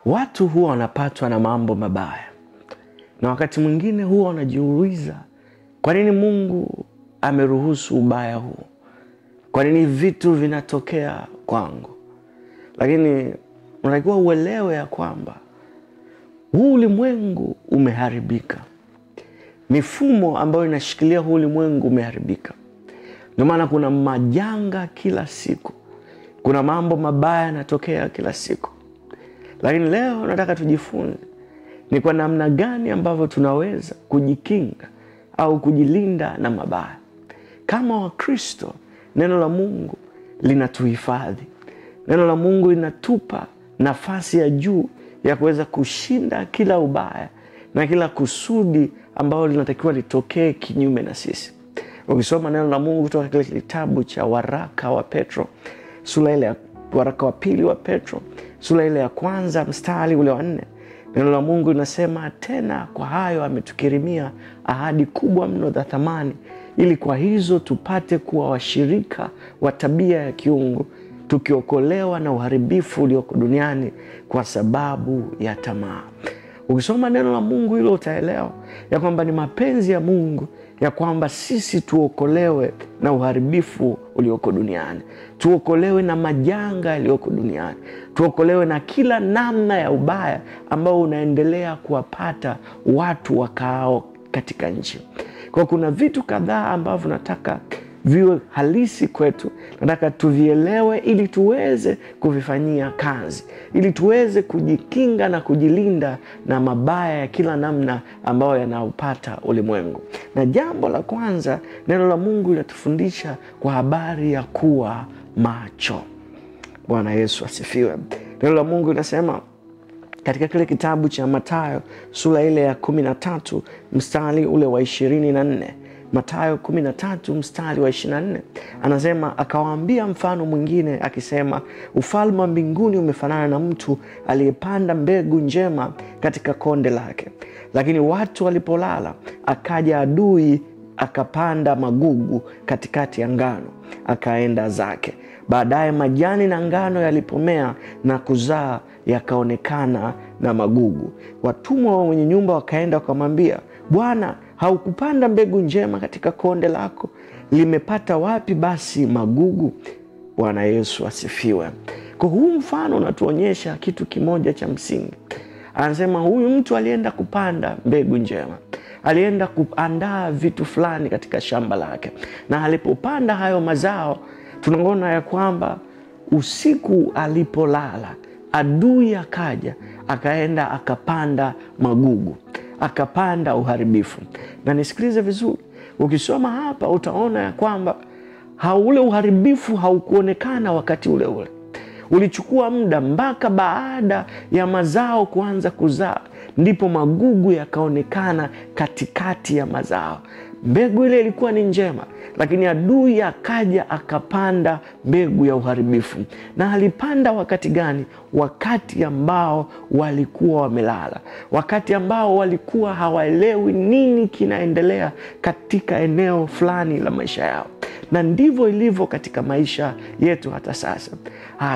Watu huwa wanapatwa na mambo mabaya, na wakati mwingine huwa wanajiuliza, kwa nini Mungu ameruhusu ubaya huu? Kwa nini vitu vinatokea kwangu? Lakini unatakiwa uelewe ya kwamba huu ulimwengu umeharibika. Mifumo ambayo inashikilia huu ulimwengu umeharibika. Ndio maana kuna majanga kila siku. Kuna mambo mabaya yanatokea kila siku. Lakini leo nataka tujifunze ni kwa namna gani ambavyo tunaweza kujikinga au kujilinda na mabaya. Kama Wakristo, neno la Mungu linatuhifadhi. Neno la Mungu linatupa nafasi ya juu ya kuweza kushinda kila ubaya na kila kusudi ambalo linatakiwa litokee kinyume na sisi. Ukisoma neno la Mungu kutoka kile kitabu cha waraka wa Petro, sura ile ya waraka wa pili wa Petro, sura ile ya kwanza mstari ule wa 4, neno la Mungu linasema, tena kwa hayo ametukirimia ahadi kubwa mno za thamani, ili kwa hizo tupate kuwa washirika wa tabia ya kiungu, tukiokolewa na uharibifu ulioko duniani kwa sababu ya tamaa. Ukisoma neno la Mungu hilo utaelewa ya kwamba ni mapenzi ya Mungu ya kwamba sisi tuokolewe na uharibifu ulioko duniani. Tuokolewe na majanga yaliyoko duniani. Tuokolewe na kila namna ya ubaya ambao unaendelea kuwapata watu wakao katika nchi. Kwa kuna vitu kadhaa ambavyo nataka viwe halisi kwetu. Nataka tuvielewe ili tuweze kuvifanyia kazi. Ili tuweze kujikinga na kujilinda na mabaya ya kila namna ambayo yanaupata ulimwengu. Na jambo la kwanza, neno la Mungu linatufundisha kwa habari ya kuwa macho. Bwana Yesu asifiwe. Neno la Mungu linasema katika kile kitabu cha Mathayo sura ile ya 13 mstari ule wa 24. Mathayo 13 mstari wa 24 anasema, akawaambia mfano mwingine akisema, ufalme wa mbinguni umefanana na mtu aliyepanda mbegu njema katika konde lake. Lakini watu walipolala, akaja adui akapanda magugu katikati ya ngano, akaenda zake. Baadaye majani na ngano yalipomea na kuzaa, yakaonekana na magugu. Watumwa wa mwenye nyumba wakaenda wakamwambia, Bwana, haukupanda mbegu njema katika konde lako? Limepata wapi basi magugu? Bwana Yesu asifiwe. Kwa huu mfano unatuonyesha kitu kimoja cha msingi. Anasema huyu mtu alienda kupanda mbegu njema. Alienda kuandaa vitu fulani katika shamba lake. Na alipopanda hayo mazao, tunaona ya kwamba usiku alipolala, adui akaja, akaenda akapanda magugu, akapanda uharibifu. Na nisikilize vizuri, ukisoma hapa utaona ya kwamba ule uharibifu haukuonekana wakati ule ule. Ulichukua muda mpaka baada ya mazao kuanza kuzaa, ndipo magugu yakaonekana katikati ya mazao. Mbegu ile ilikuwa ni njema, lakini adui akaja akapanda mbegu ya uharibifu. Na alipanda wakati gani? Wakati ambao walikuwa wamelala, wakati ambao walikuwa hawaelewi nini kinaendelea katika eneo fulani la maisha yao. Na ndivyo ilivyo katika maisha yetu hata sasa.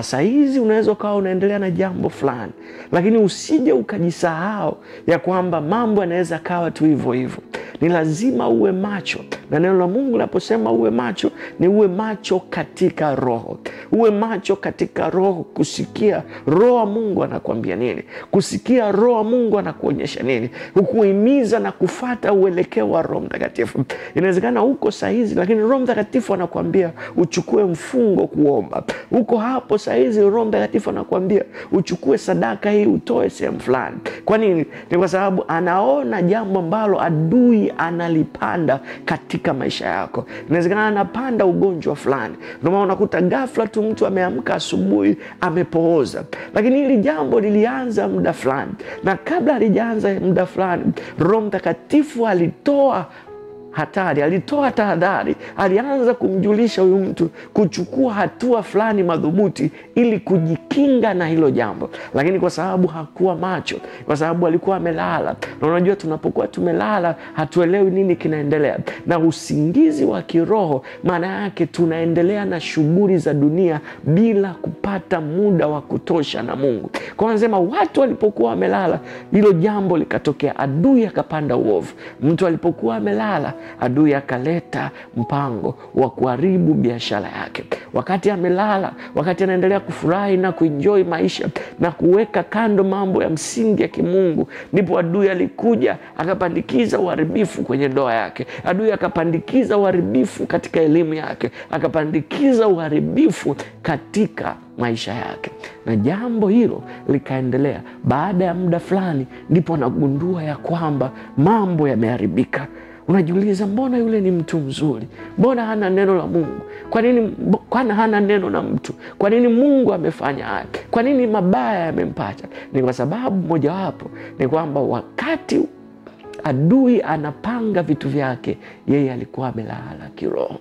Saa hizi unaweza ukawa unaendelea na jambo fulani, lakini usije ukajisahau ya kwamba mambo yanaweza kawa tu hivyo hivyo. Ni lazima uwe macho. Na neno la Mungu linaposema uwe macho, ni uwe macho katika roho. Uwe macho katika roho, kusikia roho wa Mungu anakuambia nini, kusikia roho wa Mungu anakuonyesha nini, kukuhimiza na kufuata uelekeo wa Roho Mtakatifu. Inawezekana uko sahizi, lakini Roho Mtakatifu anakuambia uchukue mfungo kuomba. Uko hapo sahizi, Roho Mtakatifu anakuambia uchukue sadaka hii utoe sehemu fulani. Kwa nini? Ni kwa sababu anaona jambo ambalo adui analipanda katika maisha yako. Inawezekana anapanda ugonjwa fulani. Ndio maana unakuta ghafla tu mtu ameamka asubuhi amepooza. Lakini hili jambo lilianza muda fulani. Na kabla halijaanza muda fulani, Roho Mtakatifu alitoa hatari, alitoa tahadhari, alianza kumjulisha huyu mtu kuchukua hatua fulani madhubuti ili kujikinga na hilo jambo. Lakini kwa sababu hakuwa macho, kwa sababu alikuwa amelala, na unajua tunapokuwa tumelala hatuelewi nini kinaendelea. Na usingizi wa kiroho maana yake tunaendelea na shughuli za dunia bila kupata muda wa kutosha na Mungu. Kwa wanasema watu walipokuwa wamelala, hilo jambo likatokea, adui akapanda uovu. Mtu alipokuwa amelala, adui akaleta mpango wa kuharibu biashara yake. Wakati amelala, wakati anaendelea kufurahi na kuenjoy maisha na kuweka kando mambo ya msingi ya kimungu, ndipo adui alikuja akapandikiza uharibifu kwenye ndoa yake. Adui akapandikiza uharibifu katika elimu yake, akapandikiza uharibifu katika maisha yake. Na jambo hilo likaendelea. Baada ya muda fulani ndipo anagundua ya kwamba mambo yameharibika. Unajiuliza, mbona yule ni mtu mzuri? Mbona hana neno la Mungu? Kwa nini hana neno na mtu? Kwa nini Mungu amefanya haya? Kwa nini mabaya yamempata? Ni kwa sababu mojawapo ni kwamba wakati adui anapanga vitu vyake, yeye alikuwa amelala kiroho.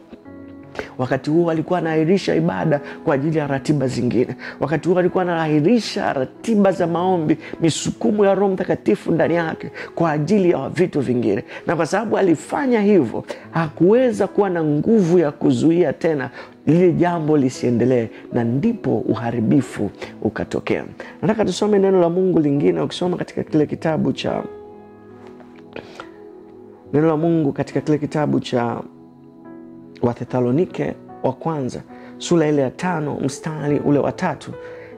Wakati huo alikuwa anaahirisha ibada kwa ajili ya ratiba zingine. Wakati huo alikuwa anaahirisha ratiba za maombi, misukumo ya Roho Mtakatifu ndani yake kwa ajili ya vitu vingine. Na kwa sababu alifanya hivyo, hakuweza kuwa na nguvu ya kuzuia tena lile jambo lisiendelee, na ndipo uharibifu ukatokea. Nataka tusome neno la Mungu lingine. Ukisoma katika kile kitabu cha neno la Mungu katika kile kitabu cha Wathesalonike wa kwanza sura ile ya 5 mstari ule wa 3,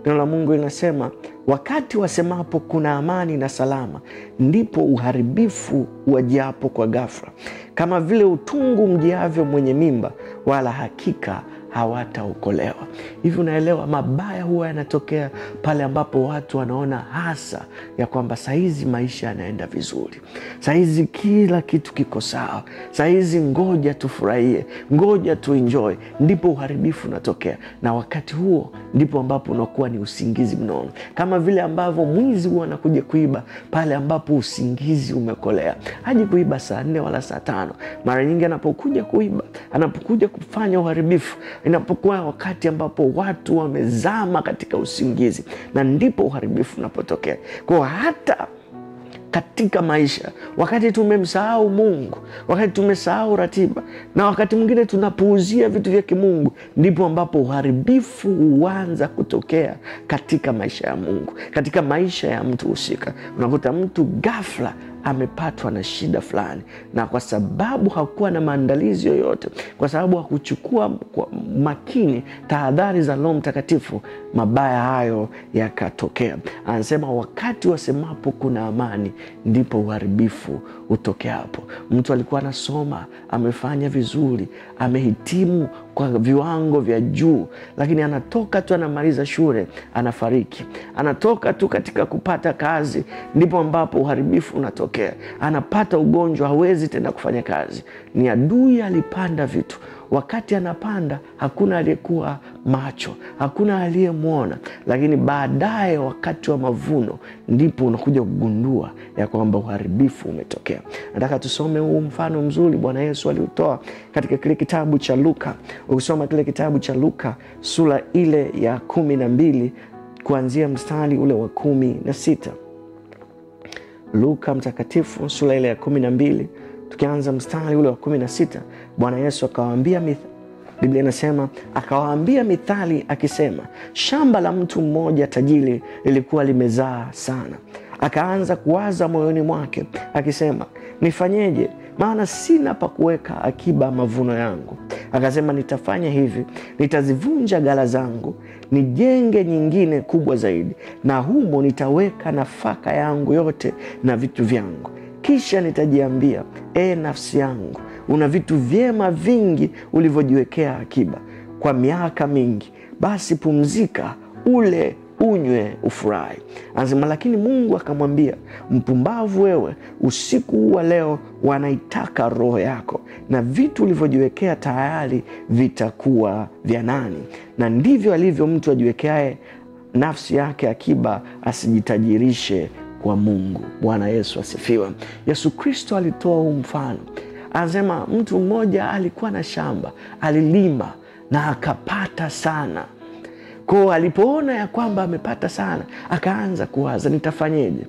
neno la Mungu linasema, wakati wasemapo kuna amani na salama, ndipo uharibifu wajiapo kwa ghafla, kama vile utungu mjiavyo mwenye mimba, wala hakika hawataokolewa. Hivi unaelewa, mabaya huwa yanatokea pale ambapo watu wanaona hasa ya kwamba saizi maisha yanaenda vizuri, saizi kila kitu kiko sawa, saizi ngoja tufurahie, ngoja tuenjoy, ndipo uharibifu unatokea. Na wakati huo ndipo ambapo unakuwa ni usingizi mnono, kama vile ambavyo mwizi huwa anakuja kuiba pale ambapo usingizi umekolea. Haji kuiba saa 4 wala saa 5. Mara nyingi anapokuja kuiba, anapokuja kufanya uharibifu, inapokuwa wakati ambapo watu wamezama katika usingizi, na ndipo uharibifu unapotokea. Kwa hata katika maisha, wakati tumemsahau Mungu, wakati tumesahau ratiba, na wakati mwingine tunapuuzia vitu vya kimungu, ndipo ambapo uharibifu huanza kutokea katika maisha ya Mungu, katika maisha ya mtu husika. Unakuta mtu ghafla amepatwa na shida fulani, na kwa sababu hakuwa na maandalizi yoyote, kwa sababu hakuchukua kwa makini tahadhari za Roho Mtakatifu, mabaya hayo yakatokea. Anasema wakati wasemapo kuna amani, ndipo uharibifu utokea hapo. Mtu alikuwa anasoma, amefanya vizuri, amehitimu kwa viwango vya juu, lakini anatoka tu anamaliza shule anafariki. Anatoka tu katika kupata kazi, ndipo ambapo uharibifu unatokea. Anapata ugonjwa, hawezi tena kufanya kazi. Ni adui alipanda vitu. Wakati anapanda, hakuna aliyekuwa macho, hakuna aliyemwona, lakini baadaye wakati wa mavuno ndipo unakuja kugundua ya kwamba uharibifu umetokea. Nataka tusome huu mfano mzuri Bwana Yesu aliutoa katika kile kitabu cha Luka. Ukisoma kile kitabu cha Luka sura ile ya 12 kuanzia mstari ule wa 16. Luka mtakatifu sura ile ya 12 tukianza mstari ule wa 16. Bwana Yesu akawaambia, Biblia inasema, akawaambia mithali akisema, shamba la mtu mmoja tajiri lilikuwa limezaa sana. Akaanza kuwaza moyoni mwake akisema, nifanyeje? Maana sina pa kuweka akiba mavuno yangu. Akasema, nitafanya hivi, nitazivunja ghala zangu, nijenge nyingine kubwa zaidi, na humo nitaweka nafaka yangu yote na vitu vyangu. Kisha nitajiambia, nafsi yangu, una vitu vyema vingi ulivyojiwekea akiba kwa miaka mingi, basi pumzika, ule, unywe, ufurahi. Anasema, lakini Mungu akamwambia, mpumbavu wewe, usiku wa leo wanaitaka roho yako, na vitu ulivyojiwekea tayari vitakuwa vya nani? Na ndivyo alivyo mtu ajiwekeaye nafsi yake akiba, asijitajirishe kwa Mungu. Bwana Yesu asifiwe. Yesu Kristo alitoa huu mfano. Anasema mtu mmoja alikuwa na shamba, alilima na akapata sana. Kwa alipoona ya kwamba amepata sana, akaanza kuwaza, nitafanyeje?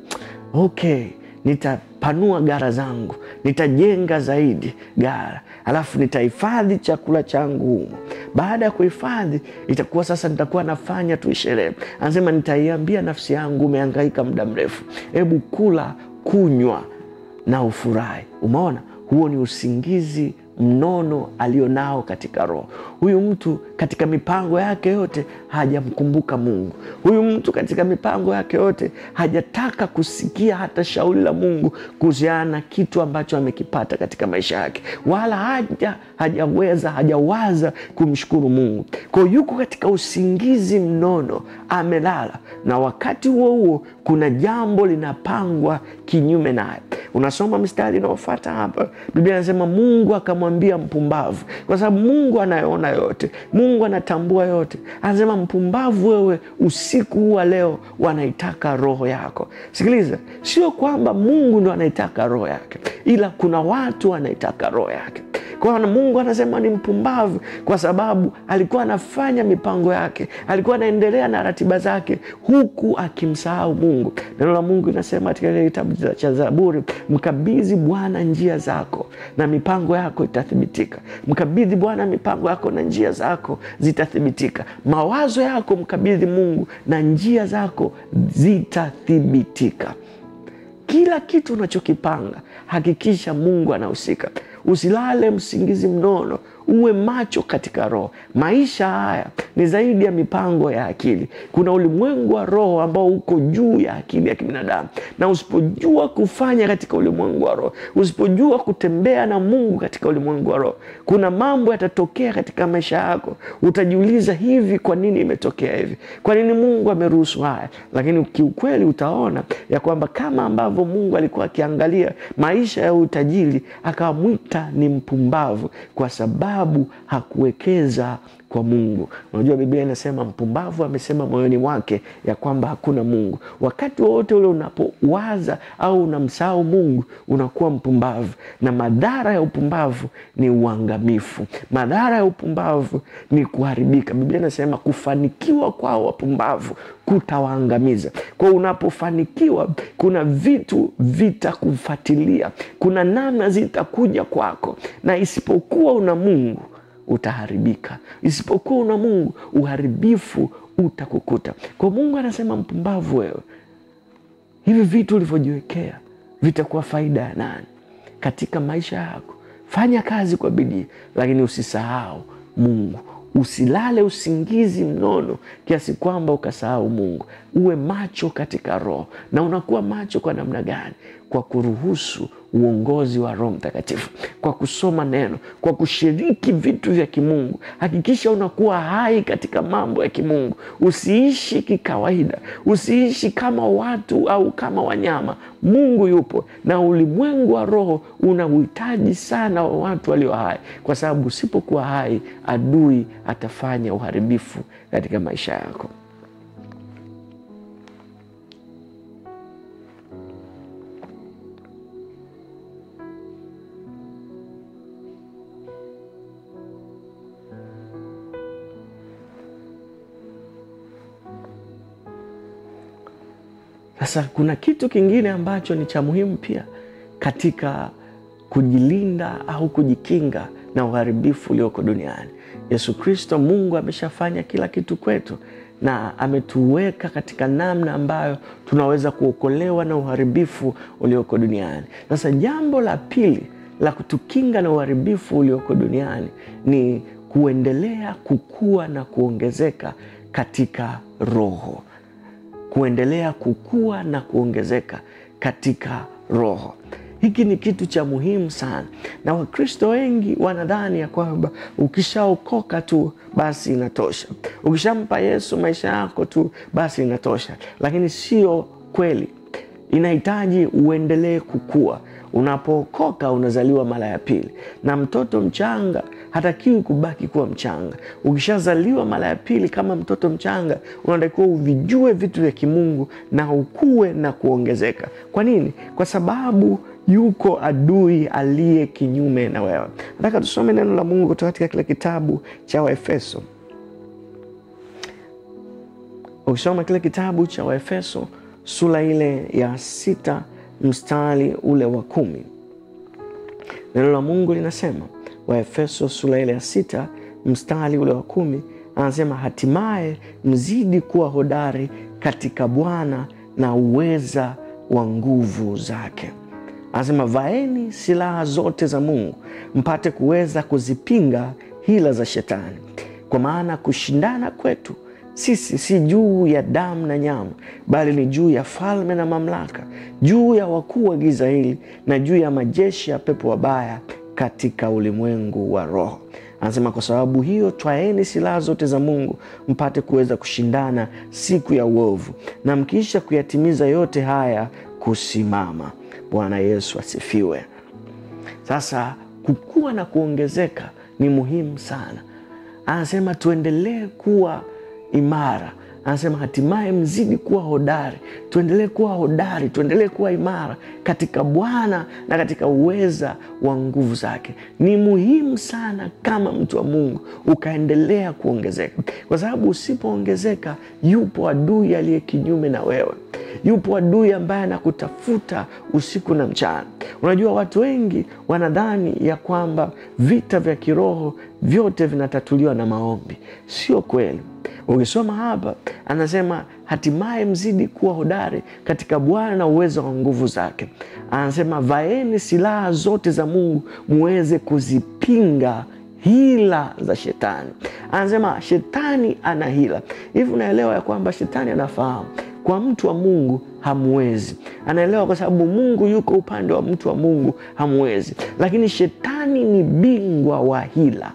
Okay, nitapanua gara zangu, nitajenga zaidi gara, alafu nitahifadhi chakula changu humo. Baada ya kuhifadhi, itakuwa sasa nitakuwa nafanya tu sherehe. Anasema nitaiambia nafsi yangu, umehangaika muda mrefu, hebu kula, kunywa na ufurahi. Umeona? Huo ni usingizi mnono alionao katika roho. Huyu mtu katika mipango yake yote hajamkumbuka Mungu. Huyu mtu katika mipango yake yote hajataka kusikia hata shauri la Mungu kuhusiana na kitu ambacho amekipata katika maisha yake, wala hajawaza kumshukuru Mungu. Kwa yuko katika usingizi mnono, amelala, na wakati huo huo kuna jambo linapangwa kinyume naye. Unasoma mstari unaofuata hapa, Biblia inasema Mungu akamwambia mpumbavu, kwa sababu Mungu anayeona yote, Mungu anatambua yote. Anasema mpumbavu wewe, usiku huu wa leo wanaitaka roho yako. Sikiliza, sio kwamba Mungu ndo anaitaka roho yake, ila kuna watu wanaitaka roho yake. Kwa hiyo Mungu anasema ni mpumbavu kwa sababu alikuwa anafanya mipango yake, alikuwa anaendelea na ratiba zake huku akimsahau Mungu. Neno la Mungu linasema katika kitabu cha Zaburi, mkabidhi Bwana njia zako na mipango yako itathibitika. Mkabidhi Bwana mipango yako na njia zako zitathibitika. Mawazo yako mkabidhi Mungu na njia zako zitathibitika. Kila kitu unachokipanga, hakikisha Mungu anahusika. Usilale msingizi mnono, uwe macho katika roho. Maisha haya ni zaidi ya mipango ya akili. Kuna ulimwengu wa roho ambao uko juu ya akili ya kibinadamu, na usipojua kufanya katika ulimwengu wa roho, usipojua kutembea na Mungu katika ulimwengu wa roho, kuna mambo yatatokea katika maisha yako. Utajiuliza, hivi kwa nini imetokea hivi? Kwa nini Mungu ameruhusu haya? Lakini kiukweli utaona ya kwamba kama ambavyo Mungu alikuwa akiangalia maisha ya utajiri, akamwita ni mpumbavu kwa sababu hakuwekeza kwa Mungu. Unajua Biblia inasema mpumbavu amesema moyoni mwake ya kwamba hakuna Mungu. Wakati wote ule unapowaza au unamsahau Mungu, unakuwa mpumbavu, na madhara ya upumbavu ni uangamifu. Madhara ya upumbavu ni kuharibika. Biblia inasema kufanikiwa kwa wapumbavu kutawaangamiza. Kwa unapofanikiwa, kuna vitu vitakufuatilia, kuna namna zitakuja kwako, na isipokuwa una Mungu utaharibika. Isipokuwa una Mungu, uharibifu utakukuta. Kwa Mungu anasema mpumbavu wewe, hivi vitu ulivyojiwekea vitakuwa faida ya nani katika maisha yako? Fanya kazi kwa bidii, lakini usisahau Mungu. Usilale usingizi mnono kiasi kwamba ukasahau Mungu. Uwe macho katika roho. Na unakuwa macho kwa namna gani? Kwa kuruhusu uongozi wa Roho Mtakatifu, kwa kusoma neno, kwa kushiriki vitu vya kimungu. Hakikisha unakuwa hai katika mambo ya kimungu. Usiishi kikawaida, usiishi kama watu au kama wanyama. Mungu yupo, na ulimwengu wa roho unauhitaji sana wa watu walio hai, kwa sababu usipokuwa hai, adui atafanya uharibifu katika maisha yako. Sasa kuna kitu kingine ambacho ni cha muhimu pia katika kujilinda au kujikinga na uharibifu ulioko duniani. Yesu Kristo, Mungu ameshafanya kila kitu kwetu, na ametuweka katika namna ambayo tunaweza kuokolewa na uharibifu ulioko duniani. Sasa jambo la pili la kutukinga na uharibifu ulioko duniani ni kuendelea kukua na kuongezeka katika roho. Kuendelea kukua na kuongezeka katika roho. Hiki ni kitu cha muhimu sana. Na Wakristo wengi wanadhani ya kwamba ukishaokoka tu basi inatosha. Ukishampa Yesu maisha yako tu basi inatosha. Lakini sio kweli. Inahitaji uendelee kukua. Unapookoka unazaliwa mara ya pili. Na mtoto mchanga hatakiwi kubaki kuwa mchanga. Ukishazaliwa mara ya pili kama mtoto mchanga, unatakiwa uvijue vitu vya kimungu na ukue na kuongezeka. Kwa nini? Kwa sababu yuko adui aliye kinyume na wewe. Nataka tusome neno la Mungu kutoka katika kile kitabu cha Waefeso. Ukisoma kile kitabu cha Waefeso sura ile ya 6 mstari ule wa 10. Neno la Mungu linasema, Waefeso sura ile ya 6 mstari ule wa 10, anasema hatimaye mzidi kuwa hodari katika Bwana na uweza wa nguvu zake. Anasema vaeni silaha zote za Mungu mpate kuweza kuzipinga hila za shetani. Kwa maana kushindana kwetu sisi si juu ya damu na nyama, bali ni juu ya falme na mamlaka, juu ya wakuu wa giza hili, na juu ya majeshi ya pepo wabaya katika ulimwengu wa roho. Anasema kwa sababu hiyo twaeni silaha zote za Mungu mpate kuweza kushindana siku ya uovu, na mkiisha kuyatimiza yote haya kusimama. Bwana Yesu asifiwe. Sasa kukua na kuongezeka ni muhimu sana. Anasema tuendelee kuwa imara. Anasema hatimaye mzidi kuwa hodari. Tuendelee kuwa hodari, tuendelee kuwa imara katika Bwana na katika uweza wa nguvu zake. Ni muhimu sana kama mtu wa Mungu ukaendelea kuongezeka, kwa sababu usipoongezeka yupo adui aliye kinyume na wewe. Yupo adui ambaye anakutafuta usiku na mchana. Unajua watu wengi wanadhani ya kwamba vita vya kiroho vyote vinatatuliwa na maombi. Sio kweli. Ukisoma hapa anasema hatimaye mzidi kuwa hodari katika Bwana na uwezo wa nguvu zake. Anasema vaeni silaha zote za Mungu muweze kuzipinga hila za shetani. Anasema shetani ana hila. Hivi unaelewa ya kwamba shetani anafahamu kwa mtu wa Mungu hamwezi. Anaelewa kwa sababu Mungu yuko upande wa mtu wa Mungu hamwezi. Lakini shetani ni bingwa wa hila.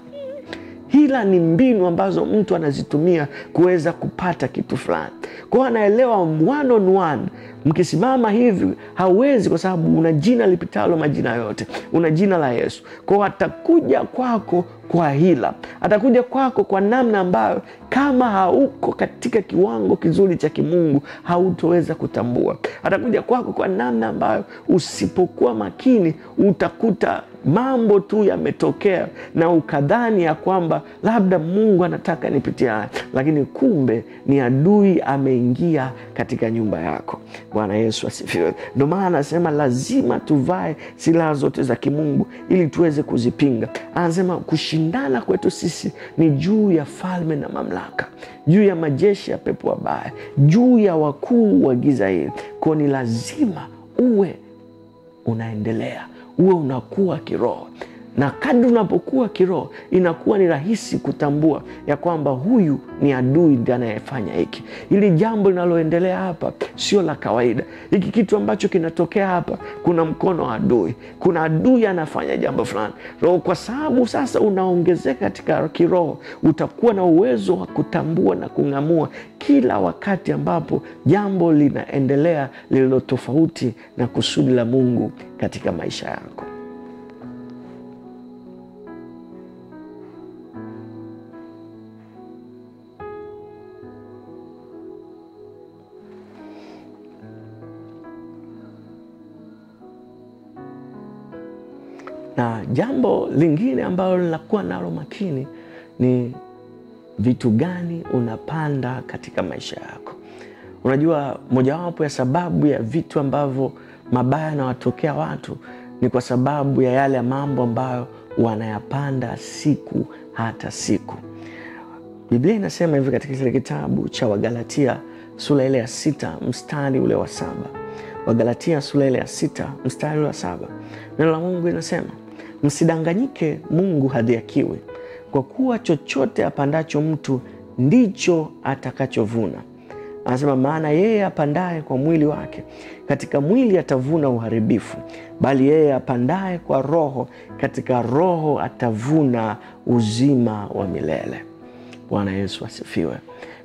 Hila ni mbinu ambazo mtu anazitumia kuweza kupata kitu fulani. Kwa anaelewa one on one, mkisimama hivi hawezi, kwa sababu una jina lipitalo majina yote. Una jina la Yesu. Kwa atakuja kwako kwa hila. Atakuja kwako kwa namna ambayo kama hauko katika kiwango kizuri cha kimungu hautoweza kutambua. Atakuja kwako kwa namna ambayo usipokuwa makini utakuta mambo tu yametokea na ukadhani ya kwamba labda Mungu anataka nipitie haya, lakini kumbe ni adui ameingia katika nyumba yako. Bwana Yesu asifiwe. Ndio maana anasema lazima tuvae silaha zote za kimungu ili tuweze kuzipinga. Anasema kushindana kwetu sisi ni juu ya falme na mamlaka, juu ya majeshi ya pepo wabaya, juu ya wakuu wa giza hili. Kwa ni lazima uwe unaendelea, uwe unakuwa kiroho. Na kadri unapokuwa kiroho inakuwa ni rahisi kutambua ya kwamba huyu ni adui ndiye anayefanya hiki. Hili jambo linaloendelea hapa sio la kawaida. Hiki kitu ambacho kinatokea hapa kuna mkono wa adui. Kuna adui anafanya jambo fulani. Kwa sababu sasa unaongezeka katika kiroho, utakuwa na uwezo wa kutambua na kung'amua kila wakati ambapo jambo linaendelea lililo tofauti na kusudi la Mungu katika maisha yako. Na jambo lingine ambalo linakuwa nalo makini ni vitu gani unapanda katika maisha yako. Unajua mojawapo ya sababu ya vitu ambavyo mabaya na watokea watu ni kwa sababu ya yale mambo ambayo wanayapanda siku hata siku. Biblia inasema hivi katika kile kitabu cha Wagalatia sura ile ya 6 mstari ule wa 7. Wagalatia sura ile ya 6 mstari ule wa 7. Neno la Mungu linasema, msidanganyike, Mungu hadhihakiwi, kwa kuwa chochote apandacho mtu ndicho atakachovuna. Anasema maana yeye apandaye kwa mwili wake, katika mwili atavuna uharibifu, bali yeye apandaye kwa roho, katika roho atavuna uzima wa milele. Bwana Yesu asifiwe.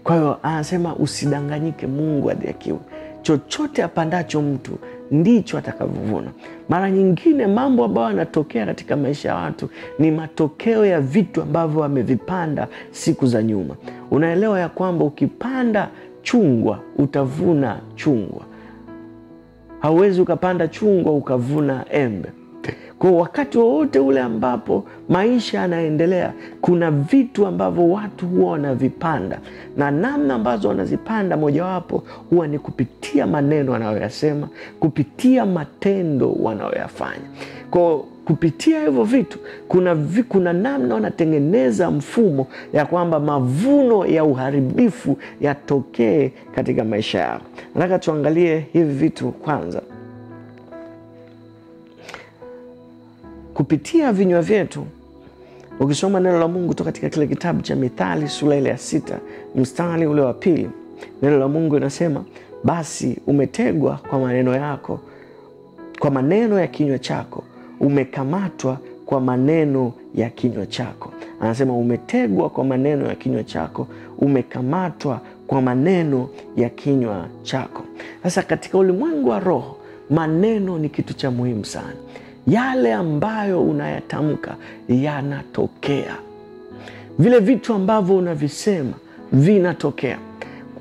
Kwa hiyo anasema usidanganyike, Mungu hadhihakiwi. Chochote apandacho mtu ndicho atakavyovuna. Mara nyingine mambo ambayo yanatokea katika maisha ya watu ni matokeo ya vitu ambavyo wamevipanda siku za nyuma. Unaelewa ya kwamba ukipanda chungwa utavuna chungwa. Hauwezi ukapanda chungwa ukavuna embe. Kwa wakati wowote ule ambapo maisha yanaendelea, kuna vitu ambavyo watu huwa wanavipanda, na namna ambazo wanazipanda mojawapo huwa ni kupitia maneno wanayoyasema, kupitia matendo wanayoyafanya. Kwa kupitia hivyo vitu, kuna namna wanatengeneza mfumo ya kwamba mavuno ya uharibifu yatokee katika maisha yao. Nataka tuangalie hivi vitu kwanza. Kupitia vinywa vyetu, ukisoma neno la Mungu kutoka katika kile kitabu cha Mithali sura ile ya 6 mstari ule wa 2, neno la Mungu linasema, basi umetegwa kwa maneno yako, kwa maneno ya kinywa chako, umekamatwa kwa maneno ya kinywa chako. Anasema umetegwa kwa maneno ya kinywa chako, umekamatwa kwa maneno ya kinywa chako. Sasa katika ulimwengu wa roho, maneno ni kitu cha muhimu sana. Yale ambayo unayatamka yanatokea. Vile vitu ambavyo unavisema vinatokea.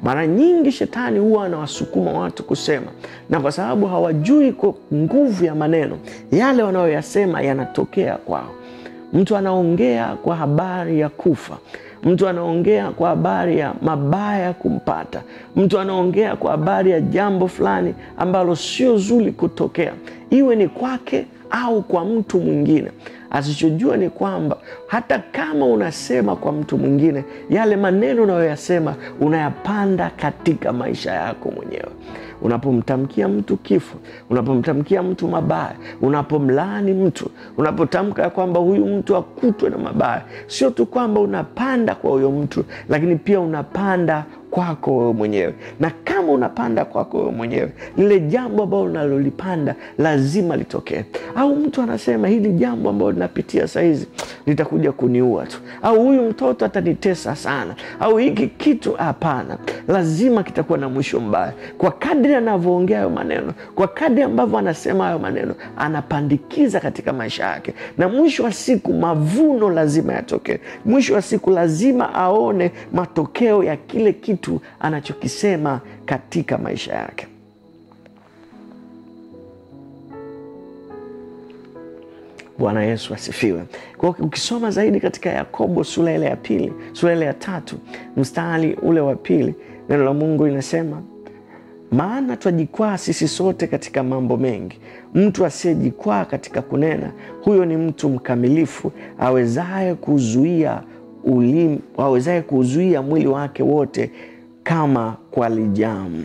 Mara nyingi shetani huwa anawasukuma watu kusema, na kwa sababu hawajui kwa nguvu ya maneno, yale wanayoyasema yanatokea kwao. Mtu anaongea kwa habari ya kufa. Mtu anaongea kwa habari ya mabaya kumpata. Mtu anaongea kwa habari ya jambo fulani ambalo sio zuri kutokea, iwe ni kwake au kwa mtu mwingine. Asichojua ni kwamba hata kama unasema kwa mtu mwingine, yale maneno unayoyasema unayapanda katika maisha yako mwenyewe. Unapomtamkia mtu kifo, unapomtamkia mtu mabaya, unapomlaani mtu, unapotamka kwamba huyu mtu akutwe na mabaya, sio tu kwamba unapanda kwa huyo mtu, lakini pia unapanda kwako wewe mwenyewe. Na kama unapanda kwako wewe mwenyewe, lile jambo ambalo unalolipanda lazima litokee. Au mtu anasema hili jambo ambalo linapitia saa hizi litakuja kuniua tu, au huyu mtoto atanitesa sana, au hiki kitu, hapana, lazima kitakuwa na mwisho mbaya. Kwa kadri anavyoongea hayo maneno, kwa kadri ambavyo anasema hayo maneno, anapandikiza katika maisha yake, na mwisho wa siku mavuno lazima yatokee. Mwisho wa siku lazima aone matokeo ya kile kitu anachokisema katika maisha yake. Bwana Yesu asifiwe. Kwa ukisoma zaidi katika Yakobo sura ile ya 2, sura ile ya 3 mstari ule wa 2, neno la Mungu linasema, maana twajikwaa sisi sote katika mambo mengi. Mtu asiyejikwaa katika kunena, huyo ni mtu mkamilifu, awezaye kuzuia mwili wake wote kama kwa lijamu.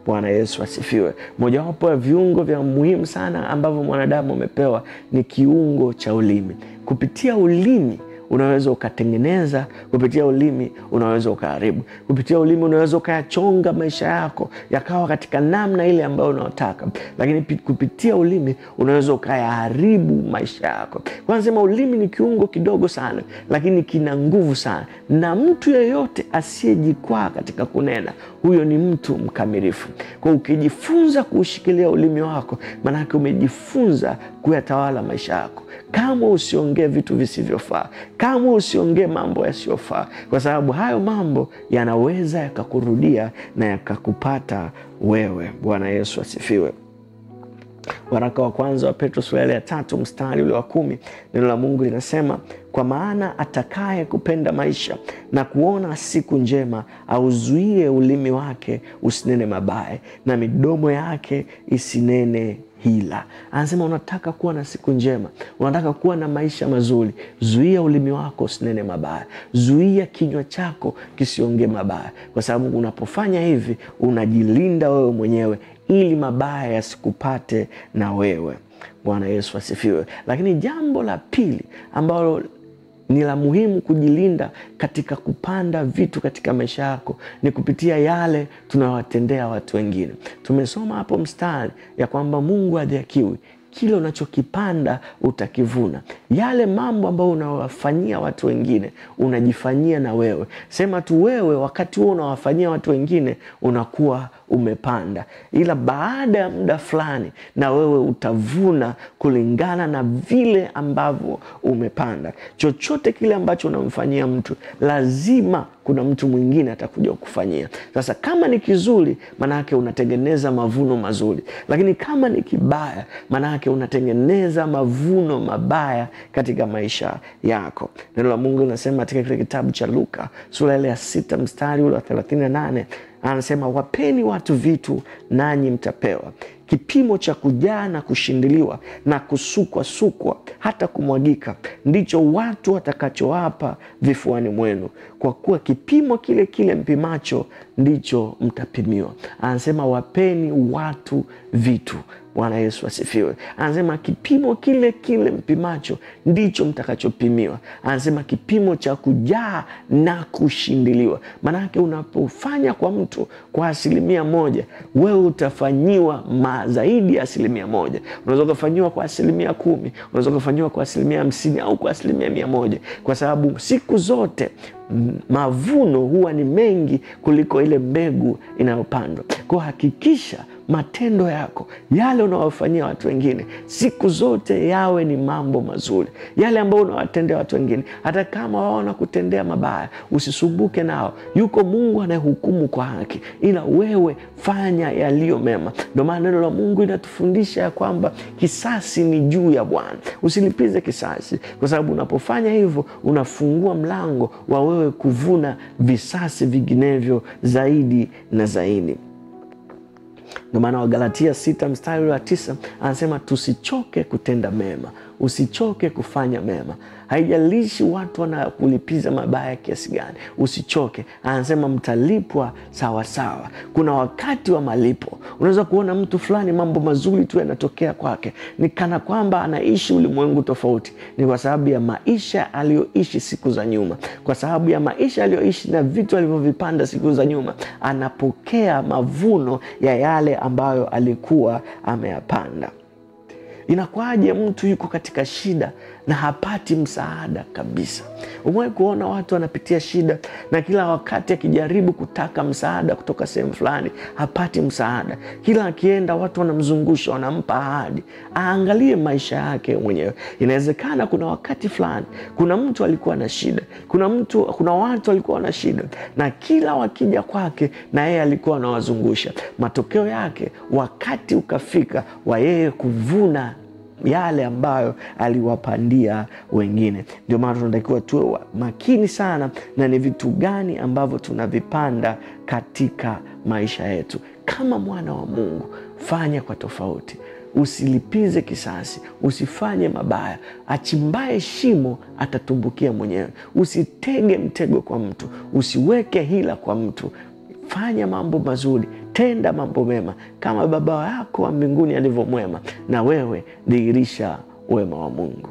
Bwana Yesu asifiwe. Mojawapo ya viungo vya muhimu sana ambavyo mwanadamu amepewa ni kiungo cha ulimi. Kupitia ulimi unaweza ukatengeneza, kupitia ulimi unaweza ukaharibu, kupitia ulimi unaweza ukayachonga maisha yako yakawa katika namna ile ambayo unataka, lakini kupitia ulimi unaweza ukayaharibu maisha yako. Kwa nasema ulimi ni kiungo kidogo sana, lakini kina nguvu sana, na mtu yeyote asiyejikwaa katika kunena, huyo ni mtu mkamilifu. Kwa ukijifunza kuushikilia ulimi wako, maanake umejifunza kuyatawala maisha yako. Kama usiongee vitu visivyofaa, kama usiongee mambo yasiyofaa, kwa sababu hayo mambo yanaweza yakakurudia na yakakupata wewe. Bwana Yesu asifiwe. Waraka wa kwanza wa Petro sura ya 3 mstari ule wa 10, neno la Mungu linasema, kwa maana atakaye kupenda maisha na kuona siku njema, auzuie ulimi wake usinene mabaya, na midomo yake isinene hila. Anasema unataka kuwa na siku njema, unataka kuwa na maisha mazuri, zuia ulimi wako usinene mabaya, zuia kinywa chako kisiongee mabaya, kwa sababu unapofanya hivi unajilinda wewe mwenyewe ili mabaya yasikupate na wewe. Bwana Yesu asifiwe. Lakini jambo la pili ambalo ni la muhimu kujilinda katika kupanda vitu katika maisha yako ni kupitia yale tunawatendea watu wengine. Tumesoma hapo mstari ya kwamba Mungu hadhihakiwi, kile unachokipanda utakivuna. Yale mambo ambayo unawafanyia watu wengine unajifanyia na wewe. Sema tu wewe wakati huo unawafanyia watu wengine unakuwa umepanda, ila baada ya muda fulani na wewe utavuna kulingana na vile ambavyo umepanda. Chochote kile ambacho unamfanyia mtu, lazima kuna mtu mwingine atakuja kukufanyia. Sasa kama ni kizuri, maana yake unatengeneza mavuno mazuri, lakini kama ni kibaya, maana yake unatengeneza mavuno mabaya katika maisha yako. Neno la Mungu linasema katika kile kitabu cha Luka sura ile ya 6 mstari ule wa 38, anasema wapeni watu vitu nanyi mtapewa, kipimo cha kujaa na kushindiliwa na kusukwa hata kumwagika ndicho watu watakachowapa vifuani mwenu, kwa kuwa kipimo kile kile mpimacho ndicho mtapimiwa. Anasema wapeni watu vitu. Bwana Yesu asifiwe. Anasema kipimo kile kile mpimacho ndicho mtakachopimiwa. Anasema kipimo cha kujaa na kushindiliwa. Maana yake unapofanya kwa mtu kwa 1%, wewe utafanyiwa zaidi ya 1%. Unaweza kufanyiwa kwa 10%, unaweza kufanyiwa kwa 50% au kwa 100%, kwa sababu siku zote mavuno huwa ni mengi kuliko ile mbegu inayopandwa. Kwa hakikisha matendo yako, yale unawafanyia watu wengine, siku zote yawe ni mambo mazuri. Yale ambayo unawatendea watu wengine, hata kama wao wanakutendea mabaya, usisumbuke nao. Yuko Mungu anayehukumu kwa haki, ila wewe fanya yaliyo mema. Ndio maana neno la Mungu linatufundisha ya kwamba kisasi ni juu ya Bwana. Usilipize kisasi, kwa sababu unapofanya hivyo unafungua mlango wa wewe kuvuna visasi vinginevyo zaidi na zaidi. Ndio maana Wagalatia 6 mstari wa 9 anasema tusichoke kutenda mema, usichoke kufanya mema. Haijalishi watu wanakulipiza mabaya kiasi gani, usichoke. Anasema mtalipwa sawa sawa. Kuna wakati wa malipo. Unaweza kuona mtu fulani mambo mazuri tu yanatokea kwake, ni kana kwamba anaishi ulimwengu tofauti. Ni kwa sababu ya maisha aliyoishi siku za nyuma. Kwa sababu ya maisha aliyoishi na vitu alivyovipanda siku za nyuma, anapokea mavuno ya yale ambayo alikuwa ameyapanda. Inakuwaje mtu yuko katika shida na hapati msaada kabisa? Umewahi kuona watu wanapitia shida na kila wakati akijaribu kutaka msaada kutoka sehemu fulani hapati msaada? Kila akienda watu wanamzungusha, wanampa ahadi. Aangalie maisha yake mwenyewe. Inawezekana kuna wakati fulani kuna mtu alikuwa na shida, kuna watu walikuwa na shida, na kila wakija kwake na yeye alikuwa anawazungusha. Matokeo yake wakati ukafika wa yeye kuvuna yale ambayo aliwapandia wengine. Ndio maana tunatakiwa tuwe makini sana na ni vitu gani ambavyo tunavipanda katika maisha yetu. Kama mwana wa Mungu, fanya kwa tofauti. Usilipize kisasi, usifanye mabaya. Achimbaye shimo atatumbukia mwenyewe. Usitege mtego kwa mtu, usiweke hila kwa mtu. Fanya mambo mazuri, tenda mambo mema kama Baba yako wa mbinguni alivyo mwema, na wewe dhihirisha wema wa Mungu.